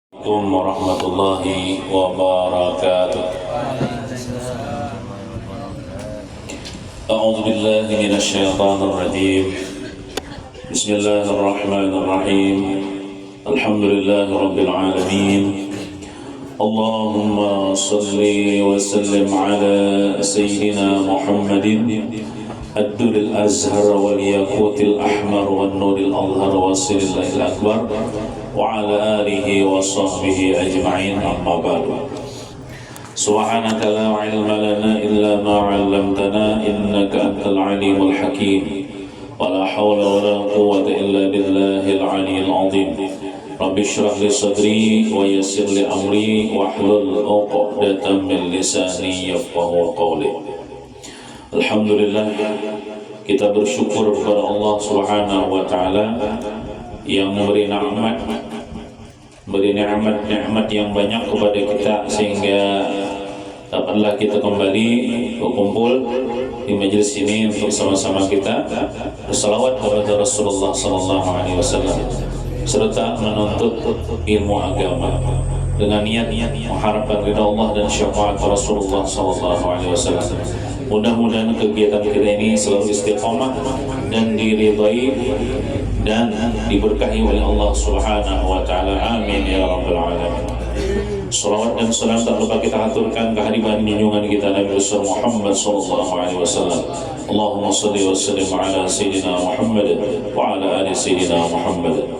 Assalamualaikum warahmatullahi wabarakatuh. A'udzu billahi minasy syaithanir rajim. Bismillahirrahmanirrahim. Alhamdulillahirabbil alamin. Allahumma shalli wa sallim ala sayyidina Muhammadin ad-durril azhar wal yaqutil ahmar wan nuril azhar wasilil akbar wa ala alihi wa sahbihi ajma'in, amma ba'du. Subhanaka la ilma lana illa ma 'allamtana innaka antal alimul hakim. Wa la hawla wa la quwwata illa billahil aliyyil 'azim. Rabbi shrah li sadri wa yassir li amri wahlul 'uqdatam min lisani yafqahu qawli. Alhamdulillah, kita bersyukur kepada Allah Subhanahu wa taala yang memberi nikmat yang banyak kepada kita sehingga dapatlah kita kembali berkumpul di majelis ini untuk sama-sama kita bersalawat kepada Rasulullah sallallahu alaihi wasallam serta menuntut ilmu agama dengan niat mengharapkan ridha Allah dan syafaat Rasulullah sallallahu alaihi wasallam. Mudah-mudahan kegiatan kita ini selalu istiqamah dan diridhai dan diberkahi oleh Allah Subhanahu wa taala. Amin ya rabbal alamin. Salawat dan salam tak lupa kita aturkan kehadiran junjungan kita Nabi besar Muhammad sallallahu alaihi wasallam. Allahumma shalli wa sallim ala sayyidina Muhammad wa ala ali sayyidina Muhammad.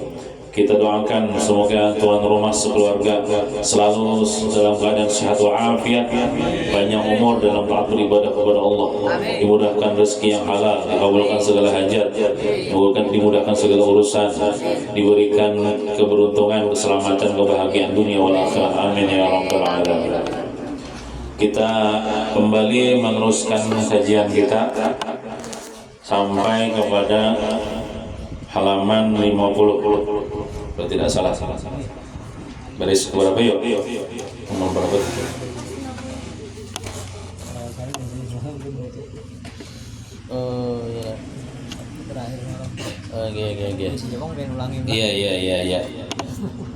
Kita doakan semoga tuan rumah sekeluarga selalu dalam keadaan sehat walafiat, banyak umur dalam taat beribadah kepada Allah, dimudahkan rezeki yang halal, dikabulkan segala hajat, dimudahkan segala urusan, diberikan keberuntungan, keselamatan, kebahagiaan dunia wal akhirah. Amin ya rabbal alamin. Kita kembali meneruskan kajian kita sampai kepada halaman 50. Kalau tidak salah. Baris berapa yuk? Nomor berapa? Oh ya. Iya.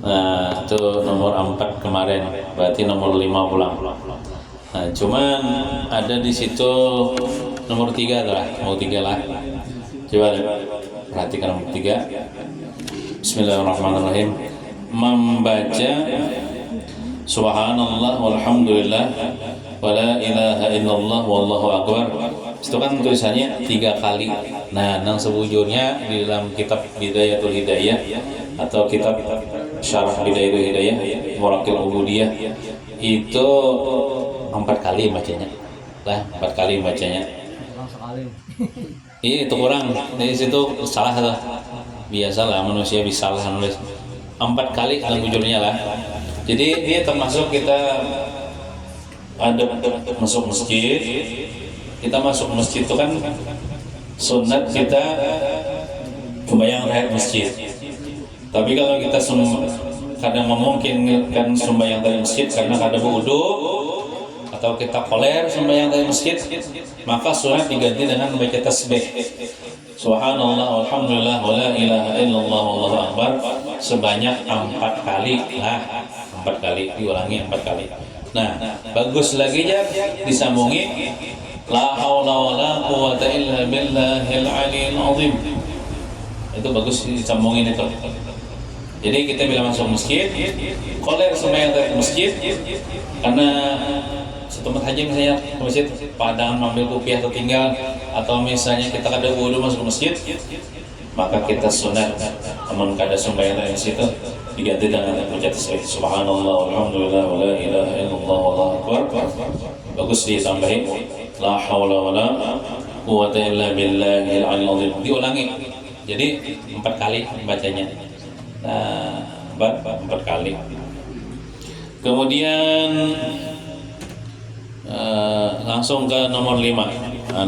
Nah, itu nomor 4 kemarin. Berarti nomor 5 pulang. Nah, cuman ada di situ nomor 3 lah. Mau 3 lah. Coba perhatikan nomor 3. Bismillahirrahmanirrahim. Membaca subhanallah walhamdulillah wa la ilaha illallah wallahu akbar. Itu kan tulisannya 3 kali. Nah, nang sebujurnya di dalam kitab Bidayatul Hidayah atau kitab Syarah Bidayatul Hidayah Murakil Ubudiyah itu 4 kali bacanya. Lah, 4 kali bacanya. Iya, itu kurang. Dari situ salah lah. Biasalah manusia bisa salah nulis 4 kali dalam bujurnya lah. Jadi dia termasuk kita ada masuk masjid. Kita masuk masjid itu kan sunat kita sembahyang tahiyat masjid. Tapi kalau kita kadang memungkinkan sembahyang tahiyat masjid karena ada wudu atau kita koler sembahyang tahiyat masjid, maka sunat diganti dengan membaca tasbih. Subhanallah walhamdulillah wa la ilaha illallah wallahu akbar sebanyak 4 kali lah. 4 kali diulangi 4 kali. Nah, bagus lagi ya disambungi la haula wala quwwata illa billahil aliyyil azim. Itu bagus disambungin itu. Jadi kita bila masuk masjid, koler sembahyang dari masjid karena tempat haji misalnya ke masjid, padangan ambil kopiah tertinggal atau misalnya kita ada wudu masuk ke masjid, maka kita sunat namun kada sembahyang dari situ diganti dengan baca tasbih subhanallah walhamdulillah wa la ilaha illallah wallahu akbar. Bagus ditambahin la haula wala quwwata illa billahil aliyyil azim. Diulangi. Jadi 4 kali bacanya. Nah, 4 kali. Kemudian langsung ke nomor 5.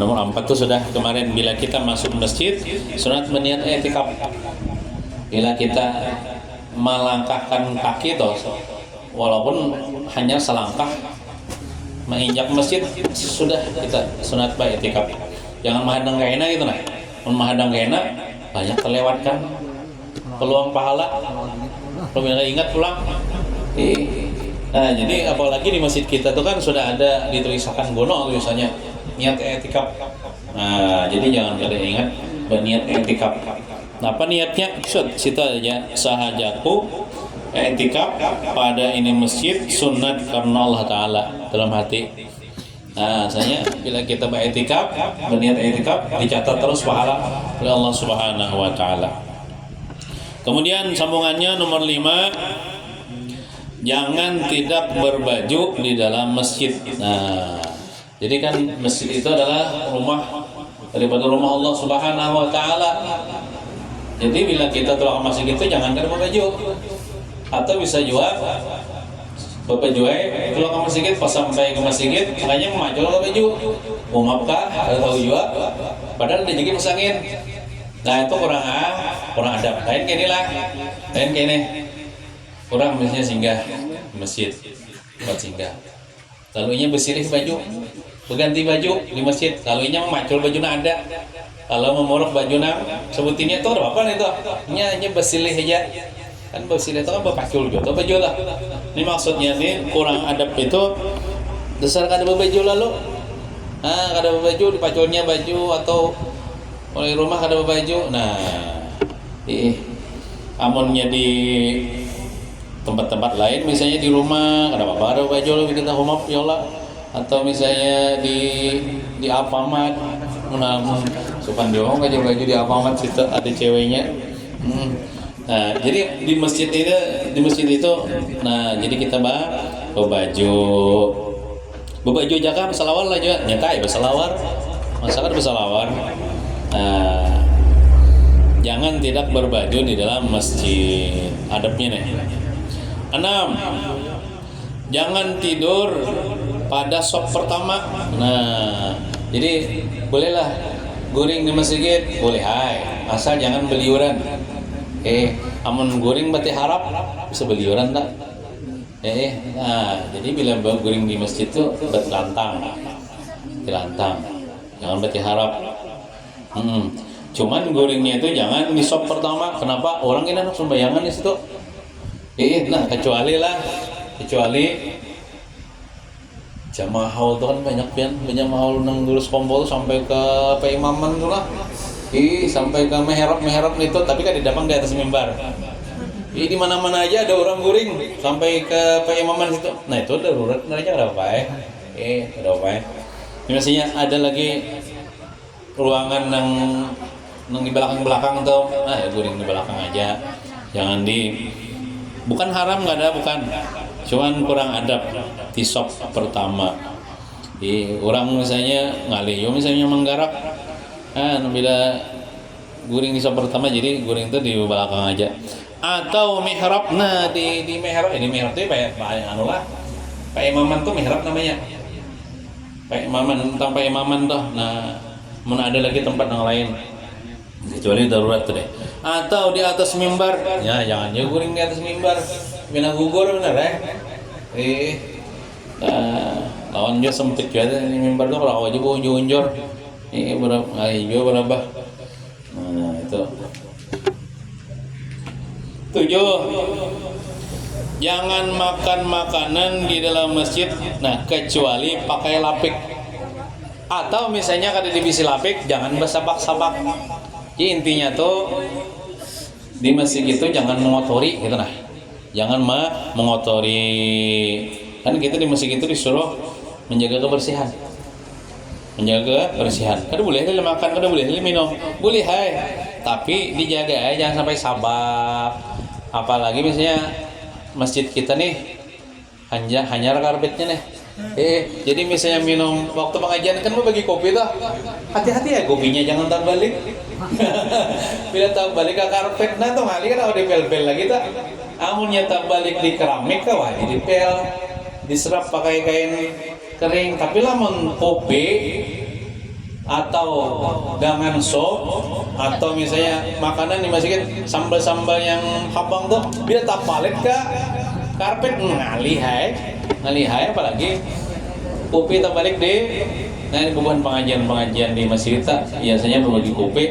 Nomor 4 itu sudah kemarin. Bila kita masuk masjid, sunat berniat i'tikaf. Bila kita melangkahkan kaki itu, walaupun hanya selangkah menginjak masjid, sudah kita sunat i'tikaf. Jangan menghadang ke enak gitu nah. Menghadang ke enak banyak terlewatkan peluang pahala. Kalau ingat pulang Nah, jadi apalagi di masjid kita tuh kan sudah ada ditulisakan gono tulisannya niat etikaf. Nah, jadi jangan kada ingat berniat etikaf. Nah, apa niatnya? Situ aja sahajaku etikaf pada ini masjid sunat karena Allah Ta'ala dalam hati. Nah, misalnya bila kita beretikaf, berniat etikaf, dicatat terus pahala oleh Allah Subhanahu wa Ta'ala. Kemudian sambungannya nomor 5, jangan tidak berbaju di dalam masjid. Nah, jadi kan masjid itu adalah rumah daripada rumah Allah Subhanahu wa Ta'ala. Jadi bila kita telah masjid itu jangan ada berbaju. Atau bisa juga Bapak juai kalau ke masjid pas sampai ke masjid makanya memajul ke baju umapkah ada tahu juga padahal dia juga pasangin. Nah itu kurang adab. Lain kene kurang misalnya singgah ke masjid buat singgah lalunya bersilih baju berganti baju di masjid lalunya memacul baju ada kalau memorok baju sebutinnya itu apa itu hanya bersilih aja kan bersilih itu kan berpacul gitu baju lah. Ini maksudnya nih kurang adab itu dasar kada berbaju lalu. Nah, kada berbaju dipaculnya baju atau oleh rumah kada berbaju. Nah, amunnya di tempat-tempat lain misalnya di rumah kada apa-apa ada baju lebih kita homop yola atau misalnya di Alfamart menamun sopan doang baju di Alfamart situ ada ceweknya. Nah, jadi di masjid itu, nah jadi kita berbaju jaga bersalawar lah juga, nyetai bersalawar, masalah bersalawar. Nah, jangan tidak berbaju di dalam masjid. Adabnya nih. 6. Jangan tidur pada sop pertama. Nah, jadi bolehlah guring di masjid, boleh hai, asal jangan beliuran. Amun guring berarti harap bisa beli orang tak? Nah, jadi bila guring di masjid itu berlantang, jangan berarti harap. Cuman guringnya itu jangan di sop pertama. Kenapa? Orang ini langsung bayangan di situ. Nah kecuali jamaah haul itu kan banyak haul nang lulus kompol sampai ke peimaman tuh lah. Sampai ke mihrab itu tapi kan didapang di atas mimbar. Di mana-mana aja ada orang guring sampai ke peimaman situ. Nah itu darurat sebenarnya ada apa ya? Ada apa ya? Misalnya ada lagi ruangan yang di belakang tuh, ya guring di belakang aja. Jangan bukan haram nggak ada bukan, cuman kurang adab di sop pertama. Orang misalnya ngalih, misalnya menggarap. Bila guring di sop pertama jadi guring itu di belakang aja atau mihrab. Nah di mihrab ini mihrab itu kayak anu lah Pak Imaman tuh mihrab namanya Pak Imaman tuh. Nah mana ada lagi tempat yang lain kecuali darurat tuh deh atau di atas mimbar ya jangan ya guring di atas mimbar bina gugur bener lawan juga sempit juga di mimbar tuh kalau aja gua unjur berapa? Nah itu 7. Jangan makan makanan di dalam masjid. Nah kecuali pakai lapik atau misalnya kada dibisi lapik jangan bersabak-sabak. Jadi intinya tuh di masjid itu jangan mengotori gitu nah. Jangan mengotori. Kan kita di masjid itu disuruh menjaga kebersihan. Kada boleh makan, kada boleh minum, boleh hai, tapi dijaga jangan sampai sabak. Apalagi misalnya masjid kita nih hanya karpetnya nih. Jadi misalnya minum waktu pengajian kan mau bagi kopi tuh, hati-hati ya kopinya jangan terbalik. Bila terbalik ke karpet, nah tuh kali kan ada pel-pel lagi tuh. Amunnya terbalik di keramik kah jadi pel, diserap pakai kain kering. Tapi lamun kopi atau dengan sop atau misalnya makanan di masjid sambal-sambal yang habang tuh bila tak palit ke karpet ngalih hai apalagi kopi tak balik deh. Nah ini bukan pengajian di masjid kita biasanya berbagi kopi,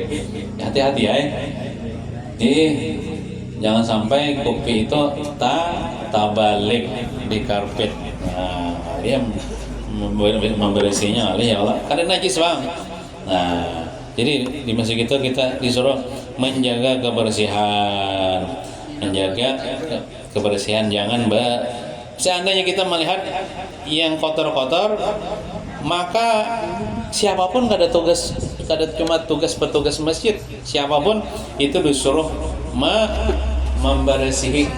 hati-hati ya. Jangan sampai kopi itu tak balik balik di karpet. Nah, dia membersihinya oleh ya Allah. Karena najis bang. Nah, jadi di masjid kita disuruh menjaga kebersihan, jangan seandainya kita melihat yang kotor-kotor, maka siapapun kada cuma petugas masjid, siapapun itu disuruh membersihi.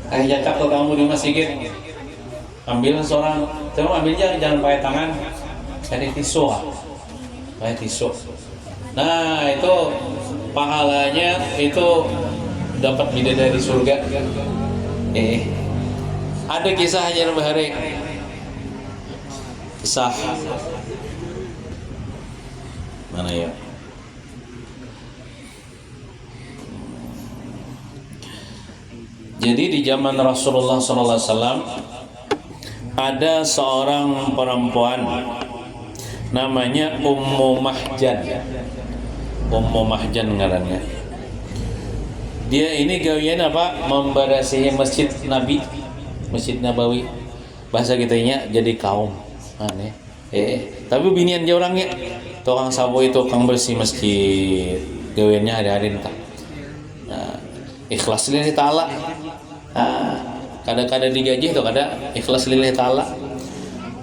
Cakap kalau kamu di masjid, ambil seorang, coba ambilnya jangan pakai tangan, pakai tisu. Nah itu pahalanya itu dapat bidadari surga. Ada kisah Hajar Bahari, kisah mana ya? Jadi di zaman Rasulullah SAW ada seorang perempuan namanya Ummu Mahjan ngarannya. Dia ini gawian apa? Membersihi masjid Nabi, Masjid Nabawi. Bahasa kitanya jadi kaum. Aneh. Tapi binian dia orangnya tukang sapu itu, tukang bersih masjid. Gawiannya hari-hari entah. Nah, ikhlas lillahi ta'ala. Kadang-kadang digaji tuh, kadang ikhlas lillahi ta'ala.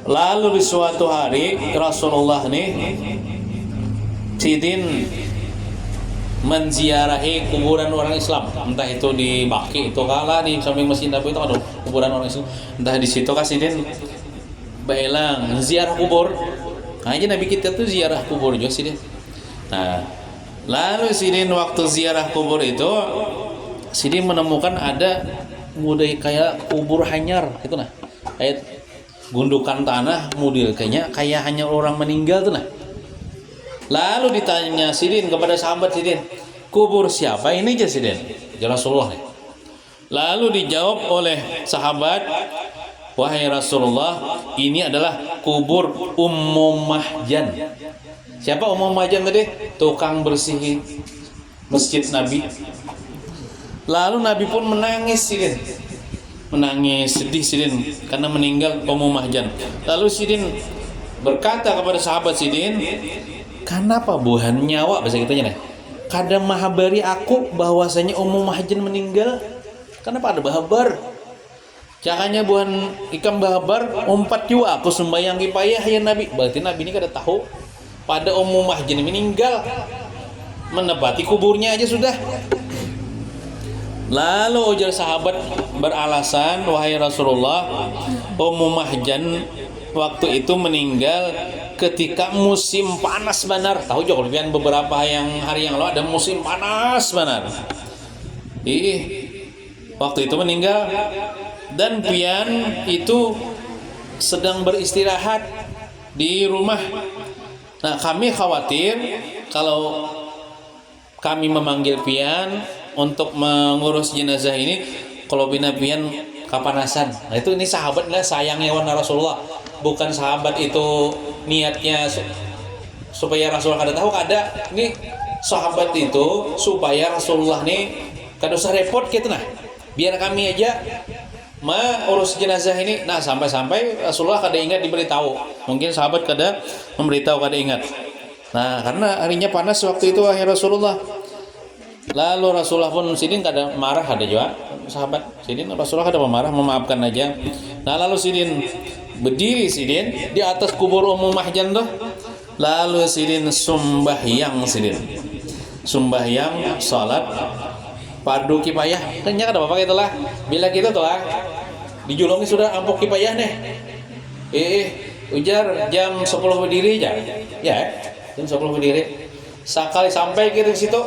Lalu di suatu hari Rasulullah nih sidin menziarahi kuburan orang Islam, entah itu di Baki itu kala di samping Masjid Nabawi itu ada kuburan orang Islam, entah di situ sidin bailang ziarah kubur. Nah, aja Nabi kita tuh ziarah kubur juga sidin. Nah, lalu sidin waktu ziarah kubur itu sidin menemukan ada budaya kayak kubur hanyar itu nah, kayak gundukan tanah model kayak hanya orang meninggal tuh nah. Lalu ditanya sidin kepada sahabat sidin, kubur siapa ini aja sidin? Ya Rasulullah nih. Lalu dijawab oleh sahabat, wahai Rasulullah, ini adalah kubur Ummu Mahjan. Siapa Ummu Mahjan tadi? Tukang bersih masjid Nabi. Lalu Nabi pun menangis sidin, menangis sedih sidin karena meninggal Ummu Mahjan. Lalu sidin berkata kepada sahabat sidin, kenapa buhan nyawa bahasa kitanya nih? Kada mahabari aku bahwasanya Ummu Mahjan meninggal. Kenapa ada bahabar? Cakanya buhan ikam bahabar umpat juga aku sembahyang kipayah ya Nabi. Berarti Nabi ini kada tahu pada Ummu Mahjan meninggal. Menepati kuburnya aja sudah. Lalu ujar sahabat beralasan, wahai Rasulullah, Ummu Mahjan waktu itu meninggal ketika musim panas benar. Tahu juga pian beberapa hari yang lalu ada musim panas benar. Waktu itu meninggal dan pian itu sedang beristirahat di rumah. Nah, kami khawatir kalau kami memanggil pian untuk mengurus jenazah ini, kalau bina pian kapanasan. Nah, itu ini sahabatnya sayangnya wana Rasulullah. Bukan sahabat itu niatnya supaya Rasulullah kada tahu, kada. Ini sahabat itu supaya Rasulullah nih kada usah repot gitu nah. Biar kami aja urus jenazah ini. Nah, sampai-sampai Rasulullah kada ingat diberitahu. Mungkin sahabat kada memberitahu, kada ingat. Nah, karena harinya panas waktu itu wahai Rasulullah. Lalu Rasulullah pun sidin kada marah, ada juga sahabat sidin Rasulullah kada marah, memaafkan aja. Nah, lalu sidin berdiri sidin di atas kubur Ummu Mahjan tuh. Lalu sidin sembahyang salat fardu kifayah. Tanya kada apa-apa itulah. Bila kita tuh lah dijulungi sudah ampuk kifayah nih. Ujar jam 10 berdiri aja. Ya, jam 10 berdiri. Sekali sampai ke situ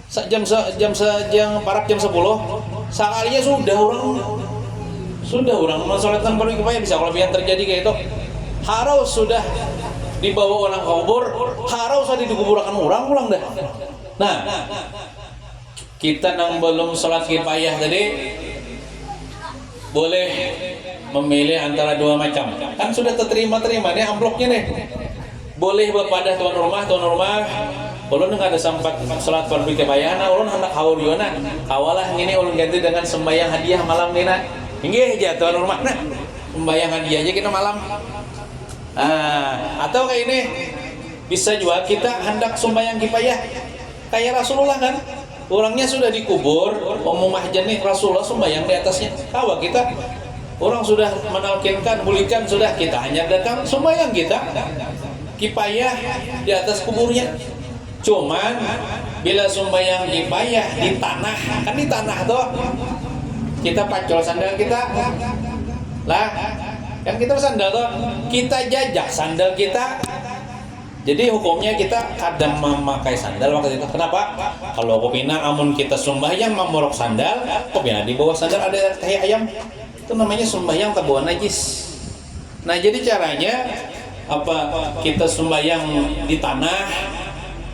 jam parak jam 10 sekalinya sudah orang mensolatkan fardu kifayah. Bisa kalau yang terjadi kayak itu harus sudah dibawa orang kubur, harus ada dikuburkan orang pulang dah. Nah, kita nang belum sholat kifayah tadi boleh memilih antara dua macam. Kan sudah terima nih amplopnya nih. Boleh bepada tuan rumah ulun nggak ada sempat sholat fardu kifayah, ulun hendak haur yona kawalah ini ulun ganti dengan sembahyang hadiah malam nina. Inggih jatuh rumahna. Membayangkan dia aja kita malam. Atau kayak ini bisa juga kita hendak sembahyang kifayah kayak Rasulullah kan. Orangnya sudah dikubur, Ummu Mahjan nih Rasulullah sembahyang di atasnya. Tahu kita orang sudah menalkinkan, bulikan sudah kita hanya datang sembahyang kita kifayah di atas kuburnya. Cuman bila sembahyang kifayah di tanah, kan di tanah tuh kita pacol sandal kita lah, kan kita sandal tuh kita jajak sandal kita. Jadi hukumnya kita kadang memakai sandal waktu itu. Kenapa? Kalau kopina amun kita sembahyang mamorok sandal, kopina di bawah sandal ada tahi ayam, itu namanya sembahyang tabuhan najis. Nah jadi caranya apa? Kita sembahyang di tanah,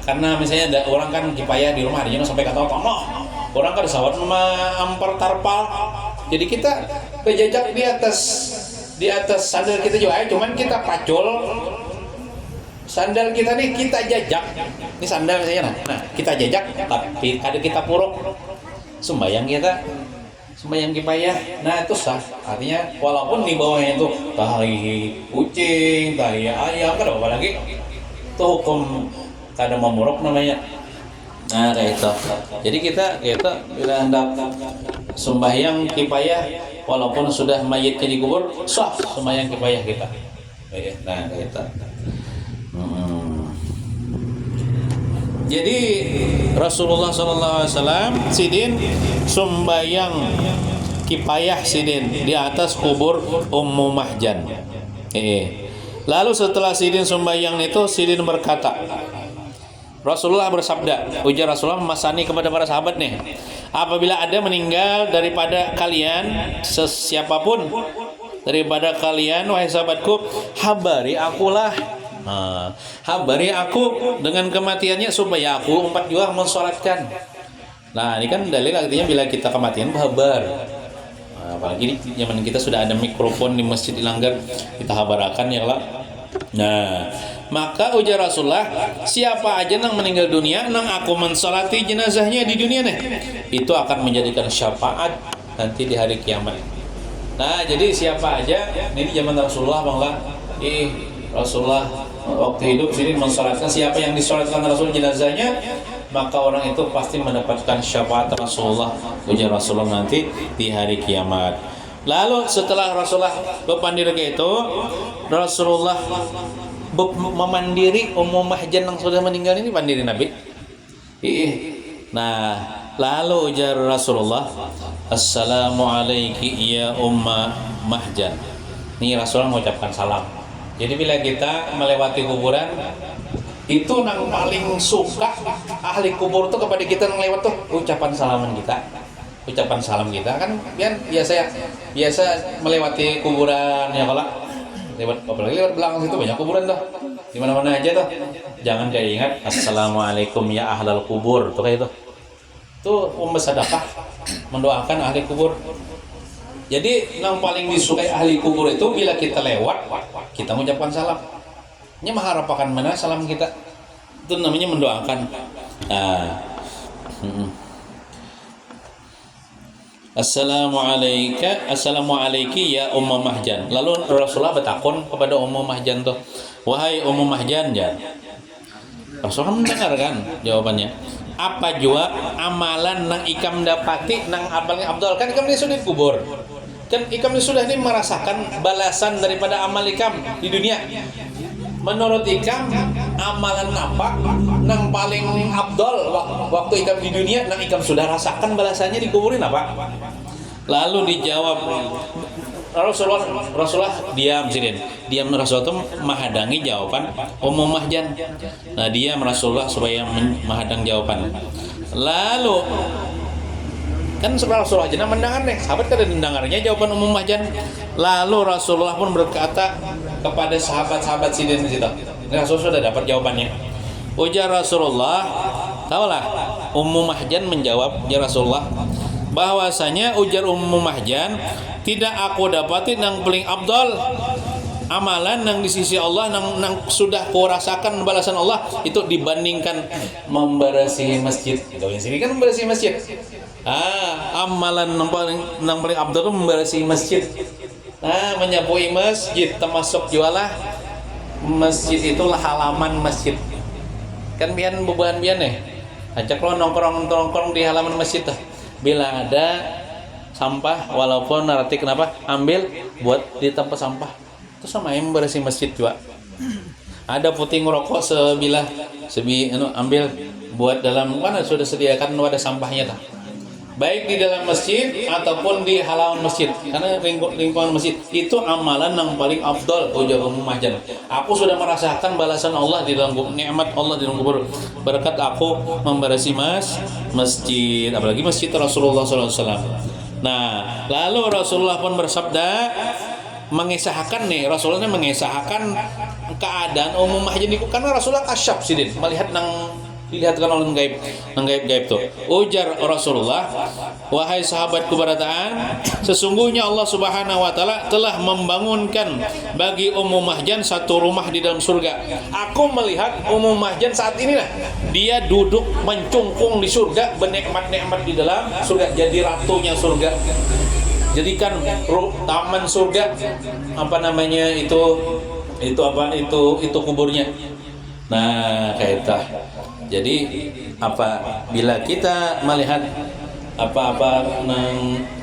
karena misalnya ada orang kan kifayah di rumah harinya sampai kata tanah, orang kan sawat ampar tarpal. Jadi kita kejajak di atas sandal kita juga, cuman kita pacul sandal kita nih, kita jajak. Ini sandal misalnya, nah kita jajak, tapi ada kita puruk sembahyang kita, sembahyang kifayah. Nah itu sah, artinya walaupun di bawahnya itu tahi kucing, tahi ayam, kan apa lagi itu hukum kada memuruk namanya. Nah kayak itu. Jadi kita bila hendak sembahyang kifayah walaupun sudah mayitnya dikubur, sah sembahyang kifayah kita. Nah kayak itu. Jadi Rasulullah SAW sidin sembahyang kifayah sidin di atas kubur Ummu Mahjan. Lalu setelah sidin sembahyang itu sidin berkata, Rasulullah bersabda, ujar Rasulullah memasani kepada para sahabat nih, apabila ada meninggal daripada kalian sesiapapun daripada kalian wahai sahabatku, habari akulah. Habari aku dengan kematiannya supaya aku umat juga mensolatkan. Nah ini kan dalil artinya bila kita kematian habar. Apalagi di zaman kita sudah ada mikrofon di masjid di Langgar, kita habarakan ya lah. Nah maka ujar Rasulullah, siapa aja yang meninggal dunia nang aku mensolati jenazahnya di dunia nih, itu akan menjadikan syafaat nanti di hari kiamat. Nah jadi siapa aja ini di zaman Rasulullah bangla, Rasulullah waktu hidup sini mensolatkan, siapa yang disolatkan Rasul jenazahnya, maka orang itu pasti mendapatkan syafaat Rasulullah, ujar Rasulullah nanti di hari kiamat. Lalu setelah Rasulullah berpandiri ke itu, Rasulullah memandiri Ummu Mahjan yang sudah meninggal ini, pandiri Nabi. Nah lalu ujar Rasulullah, Assalamualaikum ya Umma Mahjan. Ini Rasulullah mengucapkan salam. Jadi bila kita melewati kuburan, itu nang paling suka ahli kubur tuh kepada kita nang lewat tuh ucapan salaman kita, ucapan salam kita kan biasa melewati kuburan ya kalau lewat, apalagi lewat belakang situ banyak kuburan tuh, di mana-mana aja tuh. Jangan kayak ingat Assalamualaikum ya ahlal kubur tuh kayak itu. Tuh sedekah mendoakan ahli kubur. Jadi yang paling disukai ahli kubur itu bila kita lewat, kita mengucapkan salam. Ini mengharapkan mana salam kita? Itu namanya mendoakan. Assalamualaikum ya Ummu Mahjan. Lalu Rasulullah bertakun kepada Ummu Mahjan tuh, wahai Ummu Mahjan, ya. Rasulullah mendengar kan jawabannya. Apa jua amalan nang ikam dapati nang amalnya Abdul, kan ikam ini sudah dikubur. Kan ikam ini sudah ini merasakan balasan daripada amal ikam di dunia. Menurut ikam amalan apa nang paling abdol waktu ikam di dunia, nang ikam sudah rasakan balasannya dikuburin apa? Lalu dijawab Rasulullah diam sidin. Diam Rasulullah itu menghadangi jawaban Ummu Mahjan. Nah diam Rasulullah supaya menghadang jawaban. Lalu kan Rasulullah jenah mendengar nih, sahabat kan mendengarnya jawaban Ummu Mahjan. Lalu Rasulullah pun berkata kepada sahabat-sahabat sidin di situ. Rasulullah sudah dapat jawabannya. Ujar Rasulullah, tahulah Ummu Mahjan menjawab, ya Rasulullah, bahwasanya ujar Ummu Mahjan, tidak aku dapati nang paling abdol amalan nang di sisi Allah nang sudah kau rasakan balasan Allah itu dibandingkan membersihi masjid. Itu di sini kan membersihi masjid. Amalan yang paling abdul membersih masjid. Menyapui masjid termasuk jualah masjid itulah halaman masjid. Kan bian beban bian ajak lo nongkrong di halaman masjid tuh. Bila ada sampah walaupun nanti kenapa ambil buat di tempat sampah. Itu sama yang bersih masjid juga. Ada puting rokok ambil buat dalam mana sudah sediakan wadah sampahnya tak? Baik di dalam masjid ataupun di halaman masjid, karena lingkungan masjid itu amalan yang paling afdal ujar mahjan. Aku sudah merasakan balasan Allah di dalam nikmat Allah di dalam kubur berkat aku membersih masjid, apalagi masjid Rasulullah SAW. Nah, lalu Rasulullah pun bersabda mengesahkan Rasulullah mengesahkan keadaan umum mahjan itu karena Rasulullah kasyaf sidin melihat dilihatkan oleh gaib tuh. Ujar Rasulullah, wahai sahabatku barataan, sesungguhnya Allah Subhanahu wa taala telah membangunkan bagi Ummu Mahjan satu rumah di dalam surga. Aku melihat Ummu Mahjan saat inilah dia duduk mencungkung di surga, bernikmat-nikmat di dalam surga, jadi ratunya surga. Jadikan taman surga itu kuburnya. Nah, kayak itu. Jadi bila kita melihat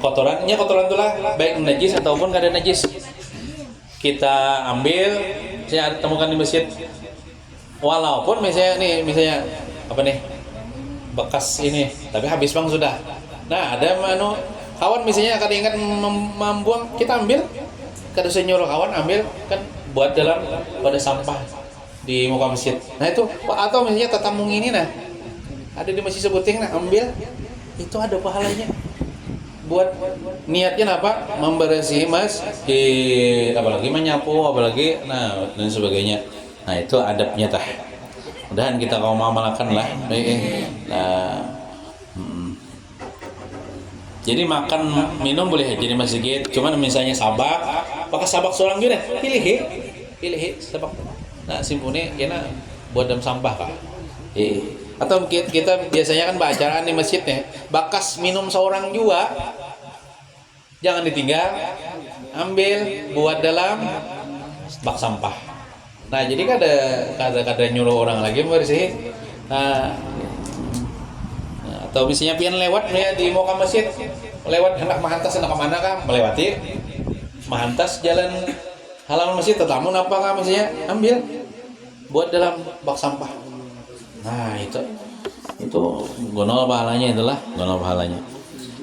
kotoran itulah baik najis ataupun kada najis, kita ambil, saya temukan di masjid. Walaupun misalnya bekas ini, tapi habis bang sudah. Nah, ada kawan misalnya kada ingat membuang, kita ambil, kada usah nyuruh kawan ambil kan buat dalam pada sampah di muka masjid. Nah itu, atau misalnya tatamung ini ada di masjid sebuting ambil, itu ada pahalanya. Buat niatnya apa? Membersih masjid, apalagi menyapu, dan sebagainya. Nah itu adabnya tah. Mudahan kita kaum amalkan lah. Jadi makan minum boleh jadi masjid, cuman misalnya sabak, pakai sabak seorang juga pilih sabak. Nah simpune kena buat dalam sampah kak. Atau kita biasanya kan bacaan di masjidnya, bakas minum seorang juga jangan ditinggal, ambil buat dalam bak sampah. Nah jadi kada nyuruh orang lagi bersih. Atau misalnya pian lewat di muka masjid, lewat hendak mahantas hendak kemana kan, melewati mahantas jalan halaman masjid, tetamun apa kan misalnya ambil buat dalam bak sampah. Nah itu gonol pahalanya,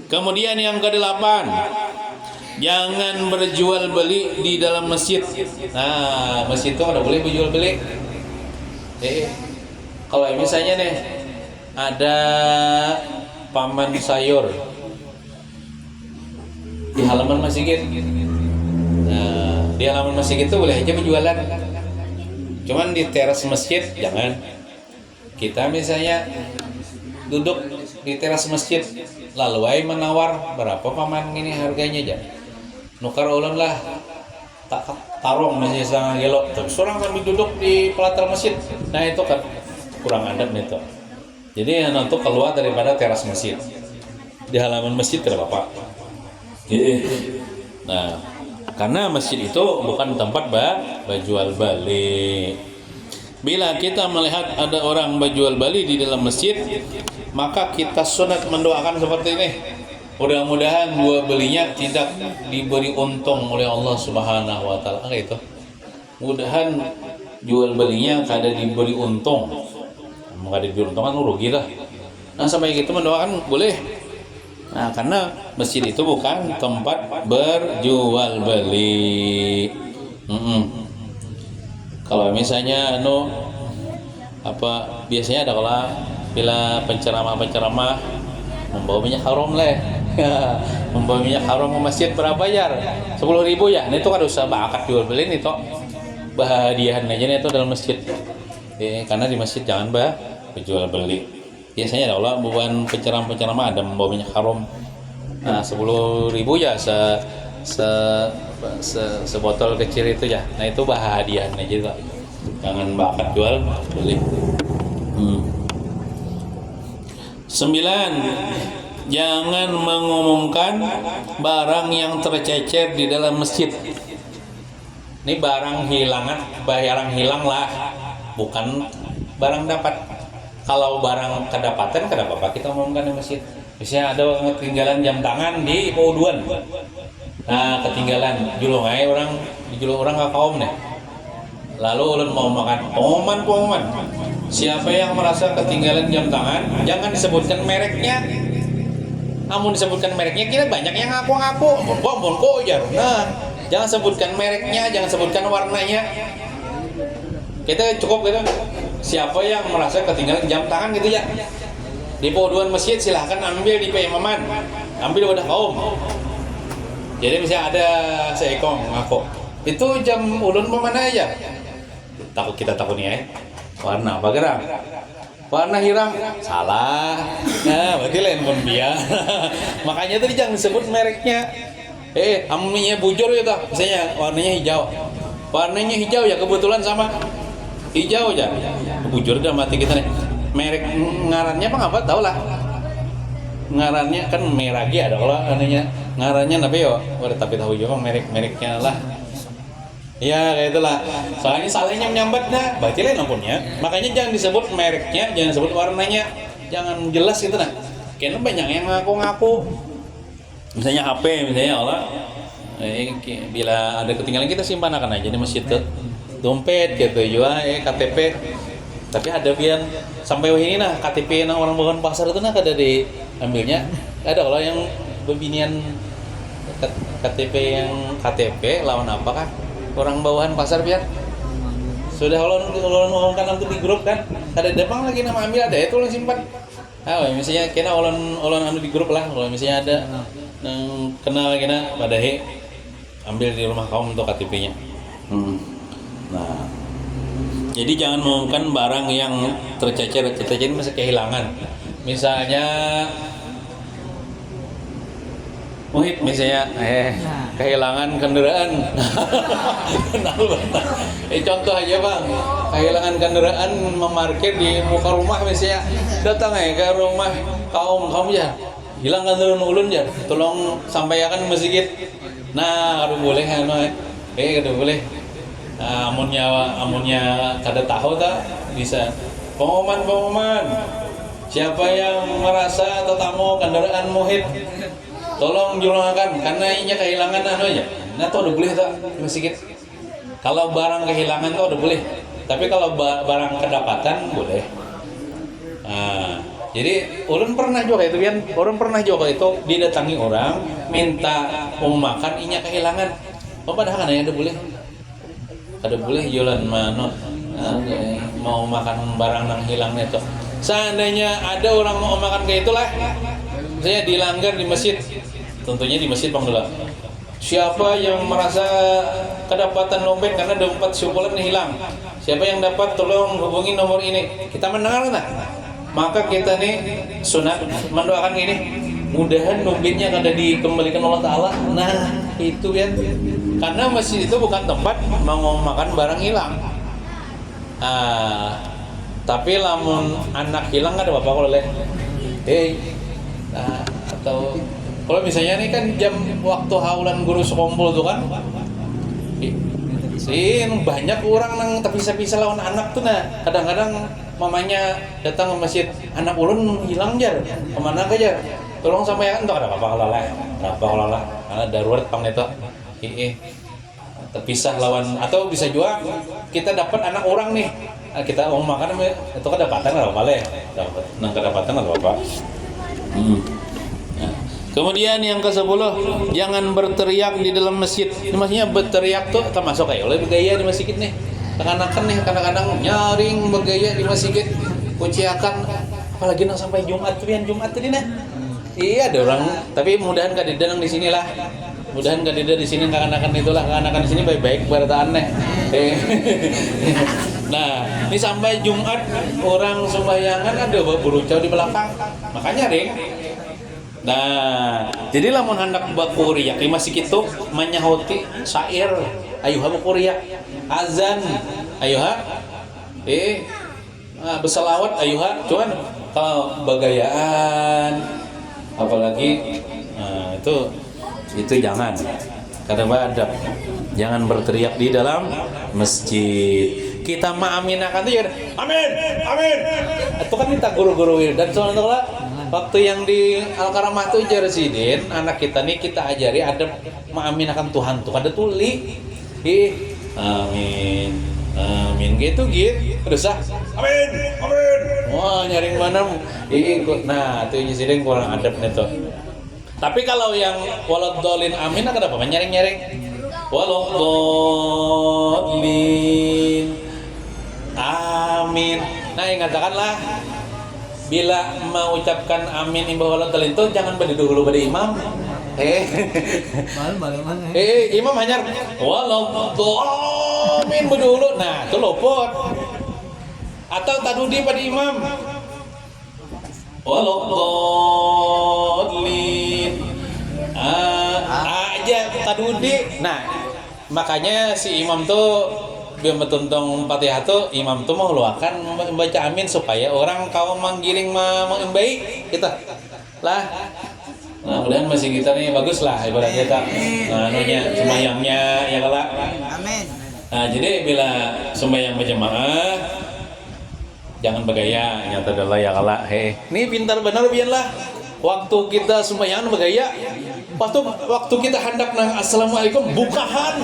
Kemudian yang ke-8, jangan berjual beli di dalam masjid. Nah masjid itu ada boleh berjual beli. Kalau misalnya ada paman sayur di halaman masjid. Nah, di halaman masjid itu boleh aja berjualan. Cuman di teras masjid jangan. Kita misalnya duduk di teras masjid, lalu menawar berapa paman ini harganya aja. Nukar ulun lah. Tarong misalnya setengah kilo. Terus orang sambil duduk di pelatar masjid. Nah itu kan kurang adab itu. Jadi untuk keluar daripada teras masjid, di halaman masjid tidak apa-apa. Nah, karena masjid itu bukan tempat berjual beli. Bila kita melihat ada orang berjual beli di dalam masjid, maka kita sunat mendoakan seperti ini. Mudah-mudahan jual belinya tidak diberi untung oleh Allah Subhanahu wa taala. Itu. Mudahan jual belinya kada diberi untung. Nggak diberi untung kan rugi lah. Nah sampai gitu mendoakan boleh. Nah karena masjid itu bukan tempat berjual beli. Kalau misalnya biasanya ada kalau bila penceramah membawa minyak haram membawa minyak haram ke masjid berapa bayar? 10.000 ya. Nah itu kan usah bakat jual beli itu bahadiahan aja itu dalam masjid. Karena di masjid jangan berjual beli. Biasanya ada bukan penceramah ada membawa minyak haram. Nah 10.000 ya sebotol kecil itu ya. Nah itu hadiah aja tuh. Jangan bakat jual beli. 9. jangan mengumumkan barang yang tercecer di dalam masjid. Ini barang hilang lah, bukan barang dapat. Kalau barang kedapatan, kenapa kita umumkan di masjid? Misalnya ada ketinggalan jam tangan di Pauduan. Nah, ketinggalan julung orang nggak kaum nih. Lalu ulun mau makan pengumuman. Siapa yang merasa ketinggalan jam tangan, jangan disebutkan mereknya. Namun disebutkan mereknya, kita banyak yang ngaku-ngaku. Ampun kok jar. Nah, jangan sebutkan mereknya, jangan sebutkan warnanya. Kita cukup gitu. Siapa yang merasa ketinggalan jam tangan gitu ya. Di Pauduan masjid silahkan ambil di Pemaman, ambil wadah kaum. Jadi misalnya ada seekong ngaku, itu jam ulun mana aja? Kita takut nih ya. Warna apa gerang? Warna hilang, salah. Nah, berarti lain pun dia. Makanya tadi jangan disebut mereknya. Amunnya bujur gitu, misalnya warnanya hijau. Warnanya hijau ya kebetulan sama hijau aja. Bujur udah mati kita nih. Merek ngarannya apa tahu lah. Ngarannya kan Meragi ada kalau anunya. Ngarannya apa ya? Tapi tahu juga mereknya lah. Ya kayak itulah. Soalnya salahnya menyambat dah, berarti lain lampunya. Makanya jangan disebut mereknya, jangan disebut warnanya, jangan jelas gitu nah. Karena banyak yang ngaku-ngaku. Misalnya HP, misalnya Allah. Bila ada ketinggalan kita simpan akan aja di masjid tuh. Dompet gitu juga, KTP. Tapi ada pian sampai ini nah KTP yang orang bangun pasar itu nah kada diambilnya. Ada kalau yang bebinian KTP lawan apa kan? Orang bawahan pasar biar sudah ulun ngomongkan nanti di grup kan ada depang lagi nama ambil ada itu ulun simpan. Misalnya kena ulun anu di grup lah kalau misalnya ada yang kenal kena pada ambil di rumah kaum untuk KTP-nya. Nah, jadi jangan mengumumkan barang yang tercecer masih kehilangan. Misalnya Muhit misalnya kehilangan kendaraan. Contoh aja bang, kehilangan kendaraan memarkir di muka rumah misalnya, datang ke rumah kaum ya, hilang kendaraan ulun ya, tolong sampaikan masjid. Nah, aduh boleh aduh boleh. Amunnya kada tahu tak bisa pengumuman. Siapa yang merasa tetamu kendaraan Muhit, tolong julungakan karena ini kehilangan aja. Nah tuh udah boleh tak sedikit. Kalau barang kehilangan tuh udah boleh. Tapi kalau barang kedapatan boleh. Jadi ulun pernah juga itu kan. Orang pernah juga itu didatangi orang minta makan inya kehilangan. Padahal kan ada boleh. Ada boleh jualan mau makan barang yang hilang itu. Seandainya ada orang mau makan kayak itulah, saya dilanggar di masjid, tentunya di masjid Pangdula. Siapa yang merasa kedapatan dompet karena dompet syukuran hilang, siapa yang dapat tolong hubungi nomor ini. Kita mendengar nah, maka kita nih sunat mendoakan ini, mudahan dompetnya kada dikembalikan Allah Taala. Nah itu kan, karena masjid itu bukan tempat mau makan barang hilang. Tapi lamun anak hilang ada apa kalau atau kalau misalnya ini kan jam waktu haulan guru sekompol tuh kan banyak orang nang terpisah-pisah lawan anak tuh nah kadang-kadang mamanya datang ke masjid anak ulun hilang jar kemana aja tolong sampaikan tuh ada apa kalau lah darurat pang itu terpisah lawan atau bisa juga kita dapat anak orang nih kita mau makan itu kedapatan atau apa le dapat nang kedapatan atau apa. Kemudian yang ke-10, jangan berteriak di dalam masjid. Ini maksudnya berteriak tuh termasuk kayak oleh bergaya di masjid nih. Kadang-kadang nih kadang-kadang nyaring bergaya di masjid. Kuciakan apalagi nang sampai Jumat tuh yang Jumat tadi nah. Iya ada orang, tapi mudahan kadida nang di sinilah. Mudahan kadida di sini kadang-kadang itulah kadang-kadang di sini baik-baik berataan nih. Nah, ini sampai Jumat orang sembayangan ada berucap di belakang. Makanya ring. Nah, jadi lamun hendak bakuriyak masih gitu menyahoti syair ayuha bakuriyak azan ayuha berselawat ayuha cuman kalau bagayaan apalagi itu jangan. Karena adab, jangan berteriak di dalam masjid. Kita mengaminakan itu ya, amin, amin. Itu kan kita guru-guru dan soalnya waktu yang di Al-Karamah itu Residen, anak kita nih kita ajari adab mengaminakan Tuhan tuh ada tuli. Amin, amin gitu. Terus amin, amin. Wah nyaring mana? Nah itu Residen kurang adabnya tuh. Tapi kalau yang waladhdallin amin ada apa? Nyaring-nyaring. Waladhdallin amin. Nah, ingatkanlah bila mengucapkan amin imbah waladhdallin itu jangan berdiri dulu pada imam. Imam hanya waladhdallin dulu. Nah, itu luput. Atau tadudi pada imam. Waladhdallin aja tadudi. Nah, makanya si imam tuh biar metuntong Fatihah tuh imam tuh mau luakan membaca amin supaya orang kau menggiring membaik kita lah. Nah, kemudian masih kita nih bagus lah ibarat kita sembahyangnya ya kalau amin. Nah, jadi bila sembahyang berjamaah jangan bergaya, nyata adalah ya kalah. Ini pintar benar biarlah. Waktu kita sembahyang bergaya, waktu kita hendak nang assalamualaikum bukahan.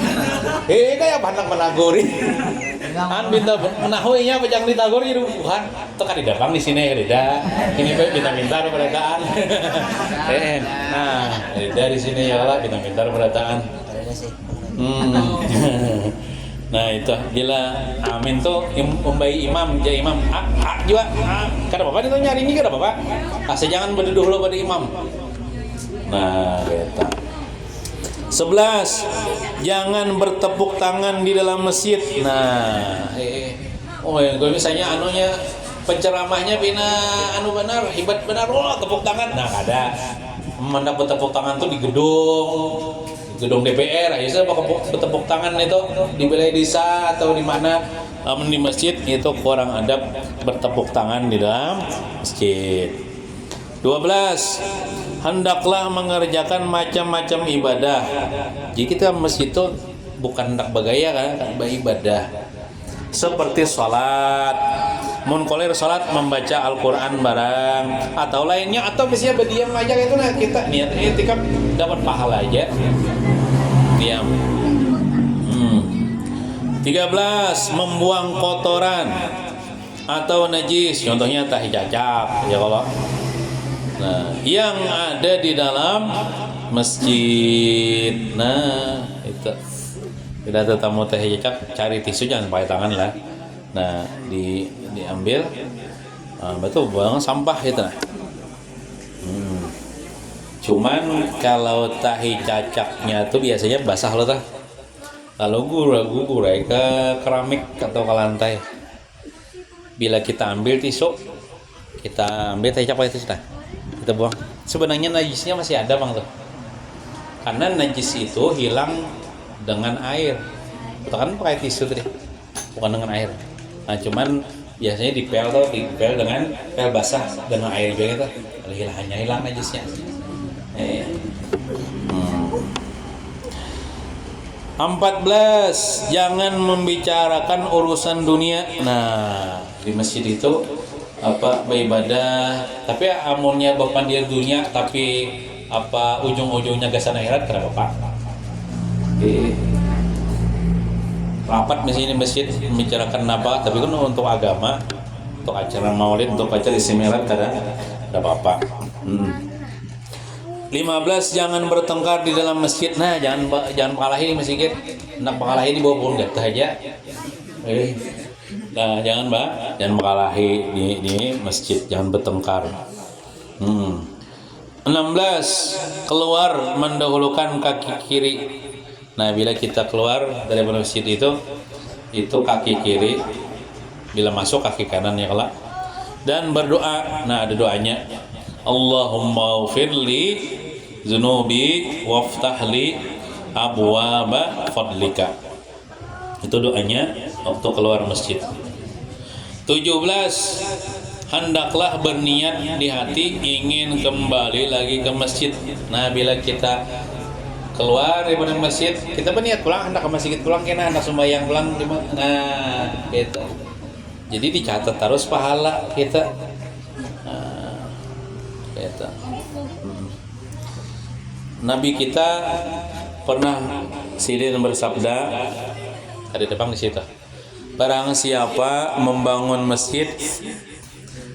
Kayak hendak menaguri. Kan pintar menahuinya pejang ditaguri itu bukan. Itu kan didapang di sini ya tidak. Ini pintar-pintar berataan. Nah, dari sini ya kalah pintar-pintar berataan. Nah itu bila amin tuh umbai imam jadi imam juga kada apa-apa itu nyari ini kada apa-apa asal jangan berdiri dulu pada imam. Nah kita 11 jangan bertepuk tangan di dalam masjid. Nah gue misalnya penceramahnya bina benar hebat benar tepuk tangan. Nah kada mendapat tepuk tangan tuh di gedung DPR, saya pakai bertepuk tangan itu di balai desa atau di mana di masjid itu kurang adab bertepuk tangan di dalam masjid. 12 hendaklah mengerjakan macam-macam ibadah. Jadi kita masjid itu bukan hendak bergaya kan, beribadah seperti sholat, munkolir sholat membaca Al-Quran barang atau lainnya atau misalnya berdiam aja itu nah kita niat itikaf dapat pahala aja. Diam. 13 membuang kotoran atau najis, contohnya tahi cacak ya kalau. Nah, yang ada di dalam masjid. Nah, itu. Bila ada tamu tahi cacak, cari tisu jangan pakai tangan lah. Nah, diambil. Betul buang sampah itu. Cuman kalau tahi cacaknya tuh biasanya basah loh tah. Kalau gurai ke keramik atau ke lantai. Bila kita ambil tisu, kita ambil tahi cacak pakai tisu tah. Kita buang. Sebenarnya najisnya masih ada bang tuh. Karena najis itu hilang dengan air. Kita kan pakai tisu tadi, bukan dengan air. Nah cuman biasanya dipel dengan pel basah dengan air juga gitu. Hilang najisnya. 14 jangan membicarakan urusan dunia. Nah di masjid itu beribadah tapi amunnya bapak dia dunia tapi ujung-ujungnya gasan akhirat kenapa pak? Rapat misalnya di masjid membicarakan apa tapi kan untuk agama, untuk acara maulid, untuk acara istimewa kadang ada apa-apa. 15 jangan bertengkar di dalam masjid. Nah jangan pengalahi di masjid. Nak pengalahi di bawah pohon gata aja. Nah jangan pengalahi di masjid, jangan bertengkar. 16 keluar mendahulukan kaki kiri. Nah bila kita keluar dari masjid itu kaki kiri, bila masuk kaki kanan ya kelak. Dan berdoa. Nah ada doanya. Allahumma ufirli zunubi waftahli abwaba fadlika. Itu doanya waktu keluar masjid. 17 hendaklah berniat di hati ingin kembali lagi ke masjid. Nah, bila kita keluar dari masjid, kita berniat pulang, hendak ke masjid pulang, kena hendak sembahyang pulang, nah gitu. Jadi dicatat terus pahala kita. Nah, gitu. Nabi kita pernah sidin bersabda, ada depan di situ. Barang siapa membangun masjid,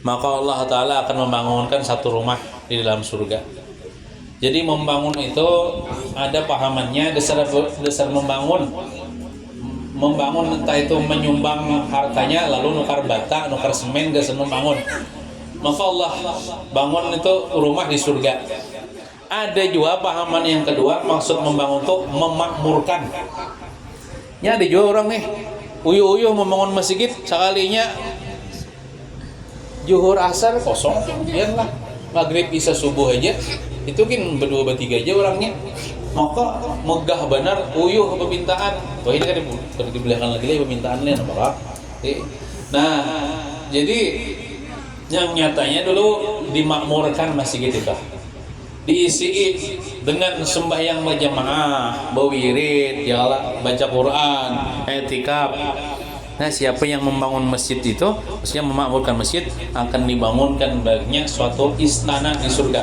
maka Allah Ta'ala akan membangunkan satu rumah di dalam surga. Jadi membangun itu ada pahamannya, dasar membangun entah itu menyumbang hartanya lalu nukar bata, nukar semen, dasar membangun. Maka Allah bangun itu rumah di surga. Ada juga pahaman yang kedua, maksud membangun itu memakmurkan. Ya ada juga orang nih uyuh-uyuh membangun masjid, sekalinya zuhur asar kosong, biarlah maghrib isya subuh aja itu kan berdua bertiga aja orangnya, maka megah benar uyuh permintaan. Wah ini kan di belakang lagi permintaan lain apa? Nah jadi yang nyatanya dulu dimakmurkan masjid itu, diisi dengan sembahyang berjamaah, berwirid, baca Quran, i'tikaf. Nah, siapa yang membangun masjid itu, maksudnya memakmurkan masjid, akan dibangunkan baginya suatu istana di surga.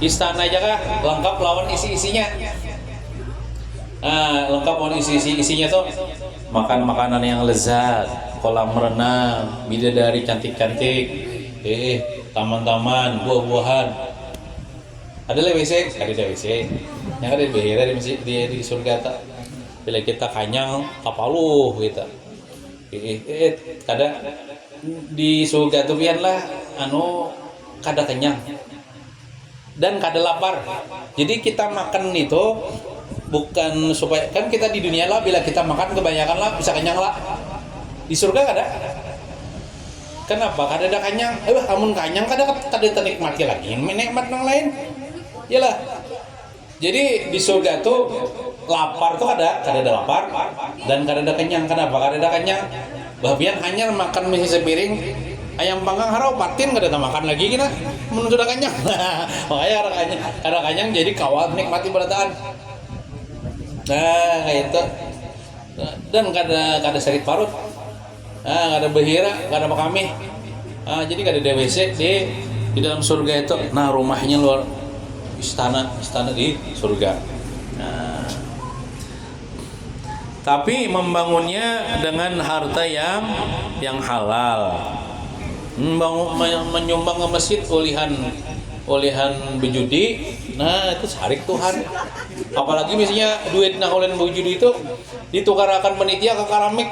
Istana aja kah? Lengkap lawan isi-isinya. Lengkap lawan isi-isinya tuh makan makanan yang lezat, kolam renang, bidadari cantik-cantik, taman-taman, buah-buahan. Ada WC, ada WC. Yang ada di surga tak. Bila kita kanyang, kapaluh gitu. Kada di surga tuh biarlah kada kenyang dan kada lapar. Jadi kita makan itu bukan supaya, kan kita di dunia lah bila kita makan kebanyakan lah bisa kenyang lah. Di surga kada. Kenapa? Kada ada kenyang. Amun kenyang kada ternikmati lagi nikmat yang lain. Iyalah. Jadi di surga tuh lapar tuh kada ada lapar dan kada ada kenyang. Kenapa? Kada ada kenyang. Babian hanya makan mie sepiring ayam panggang harau patin kada ada makan lagi kita menuju ada kenyang. Makanya kada kenyang jadi kawal nikmati berataan. Nah kayak itu. Dan kada sakit parut. Kada behira, kada kami. Jadi kada ada WC di dalam surga itu. Nah rumahnya luar istana di surga. Nah, tapi membangunnya dengan harta yang halal. Menyumbang ke masjid olihan bejudi, nah itu sarik Tuhan. Apalagi misalnya duit olihan bejudi itu ditukarakan panitia ke keramik.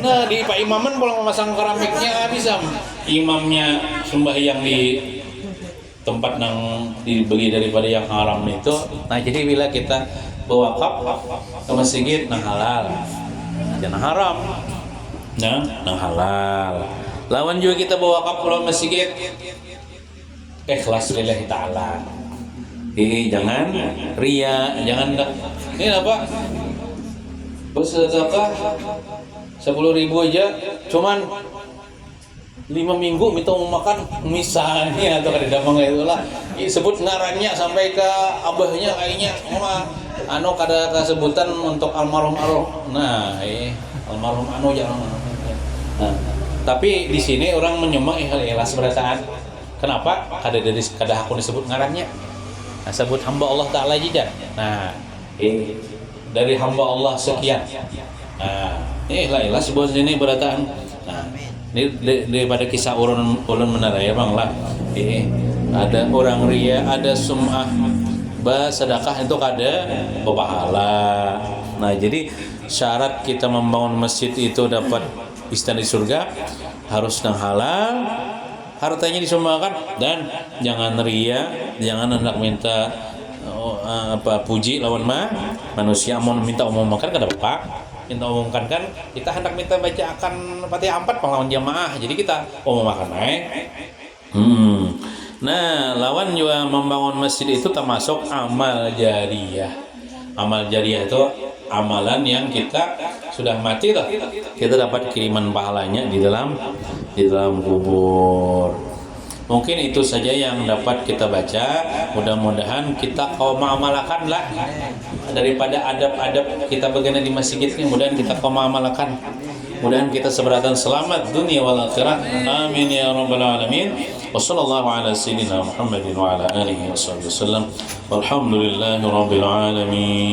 Nah di Pak Imaman kalau memasang keramiknya bisa imamnya sembahyang di tempat yang dibeli daripada yang haram itu. Nah jadi bila kita berwakaf ke masjid nang halal, jangan haram, nang halal. Lawan juga kita berwakaf ke masjid ikhlas lillahi ta'ala. Jangan ria, jangan ini apa? Bersedekah 10.000 aja, cuman 5 minggu minta mau makan misalnya atau kada damang itulah sebut ngarannya sampai ke abahnya kayaknya kada kesebutan untuk almarhum. Nah almarhum jangan. Nah, tapi di sini orang menyumbang ikhlas berataan. Kenapa? Kada aku disebut ngarannya. Nah, sebut hamba Allah Ta'ala aja. Nah dari hamba Allah sekian. Nah ikhlas sebut sini berataan. Nah ini daripada kisah ulun menaraya bang lah. Ada orang ria, ada sum'ah, sedekah itu kada berpahala. Nah jadi syarat kita membangun masjid itu dapat istana di surga harus yang halal, hartanya disumbangkan, dan jangan ria, jangan hendak minta puji lawan manusia. Mau minta umum makan kada apa-apa. Kita umumkan kan kita hendak minta baca akan Fatihah 4 pahlawan jamaah, jadi kita umumkan Nah lawan juga membangun masjid itu termasuk amal jariyah. Amal jariah itu amalan yang kita sudah mati lah, kita dapat kiriman pahalanya di dalam kubur. Mungkin itu saja yang dapat kita baca. Mudah-mudahan kita kau mengamalkan lah daripada adab-adab kita begini di masjid ini. Mudah-mudahan kita kau mengamalkan. Mudah-mudahan kita seberatan selamat dunia wal akhirah. Amin ya rabbal alamin. Wassallallahu ala sayyidina Muhammadin wa ala alihi wasallam. Walhamdulillahi rabbil alamin.